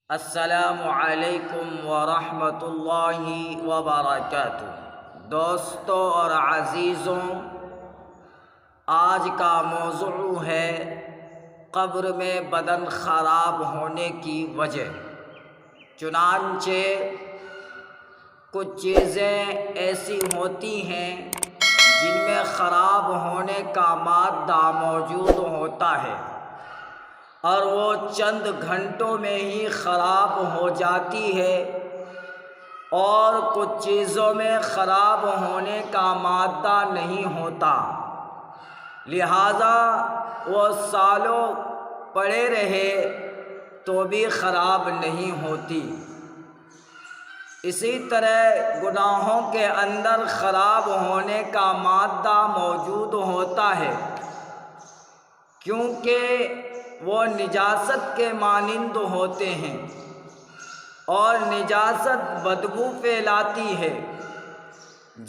السلام علیکم ورحمۃ اللہ وبرکاتہ۔ دوستوں اور عزیزوں، آج کا موضوع ہے قبر میں بدن خراب ہونے کی وجہ۔ چنانچہ کچھ چیزیں ایسی ہوتی ہیں جن میں خراب ہونے کا مادہ موجود ہوتا ہے اور وہ چند گھنٹوں میں ہی خراب ہو جاتی ہے، اور کچھ چیزوں میں خراب ہونے کا مادہ نہیں ہوتا، لہذا وہ سالوں پڑے رہے تو بھی خراب نہیں ہوتی۔ اسی طرح گناہوں کے اندر خراب ہونے کا مادہ موجود ہوتا ہے، کیونکہ وہ نجاست کے مانند ہوتے ہیں اور نجاست بدبو پھیلاتی ہے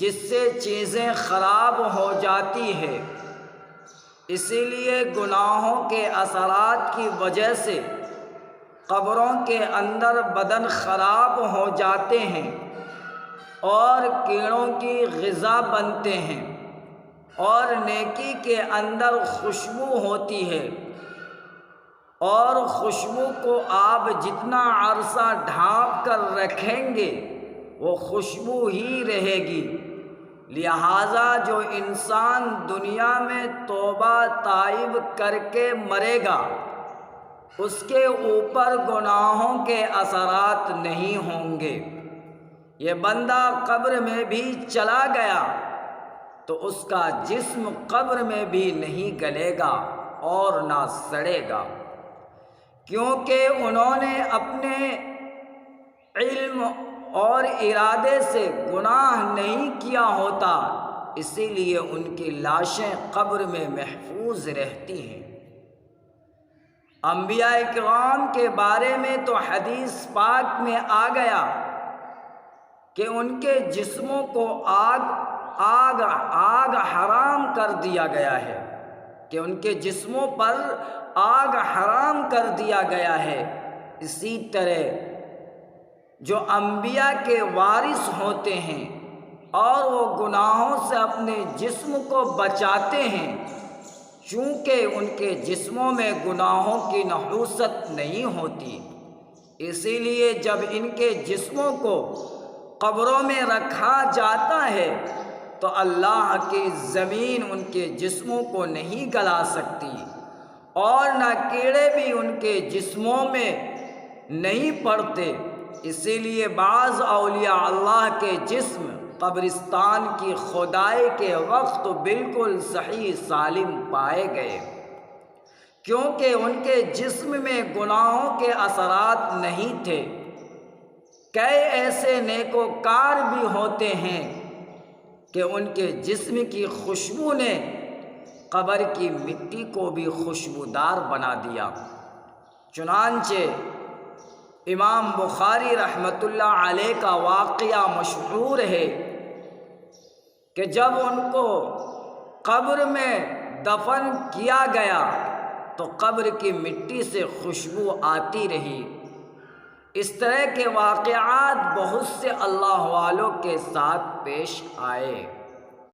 جس سے چیزیں خراب ہو جاتی ہیں۔ اسی لیے گناہوں کے اثرات کی وجہ سے قبروں کے اندر بدن خراب ہو جاتے ہیں اور کیڑوں کی غذا بنتے ہیں، اور نیکی کے اندر خوشبو ہوتی ہے، اور خوشبو کو آپ جتنا عرصہ ڈھانپ کر رکھیں گے وہ خوشبو ہی رہے گی۔ لہٰذا جو انسان دنیا میں توبہ تائب کر کے مرے گا اس کے اوپر گناہوں کے اثرات نہیں ہوں گے۔ یہ بندہ قبر میں بھی چلا گیا تو اس کا جسم قبر میں بھی نہیں گلے گا اور نہ سڑے گا، کیونکہ انہوں نے اپنے علم اور ارادے سے گناہ نہیں کیا ہوتا، اسی لیے ان کی لاشیں قبر میں محفوظ رہتی ہیں۔ انبیاء کرام کے بارے میں تو حدیث پاک میں آ گیا کہ ان کے جسموں کو آگ حرام کر دیا گیا ہے، کہ ان کے جسموں پر آگ حرام کر دیا گیا ہے۔ اسی طرح جو انبیاء کے وارث ہوتے ہیں اور وہ گناہوں سے اپنے جسم کو بچاتے ہیں، چونکہ ان کے جسموں میں گناہوں کی نحوست نہیں ہوتی، اسی لیے جب ان کے جسموں کو قبروں میں رکھا جاتا ہے تو اللہ کی زمین ان کے جسموں کو نہیں گلا سکتی، اور نہ کیڑے بھی ان کے جسموں میں نہیں پڑتے۔ اسی لیے بعض اولیاء اللہ کے جسم قبرستان کی کھدائی کے وقت بالکل صحیح سالم پائے گئے، کیونکہ ان کے جسم میں گناہوں کے اثرات نہیں تھے۔ کئی ایسے نیکوکار بھی ہوتے ہیں کہ ان کے جسم کی خوشبو نے قبر کی مٹی کو بھی خوشبودار بنا دیا۔ چنانچہ امام بخاری رحمۃ اللہ علیہ کا واقعہ مشہور ہے کہ جب ان کو قبر میں دفن کیا گیا تو قبر کی مٹی سے خوشبو آتی رہی۔ اس طرح کے واقعات بہت سے اللہ والوں کے ساتھ پیش آئے۔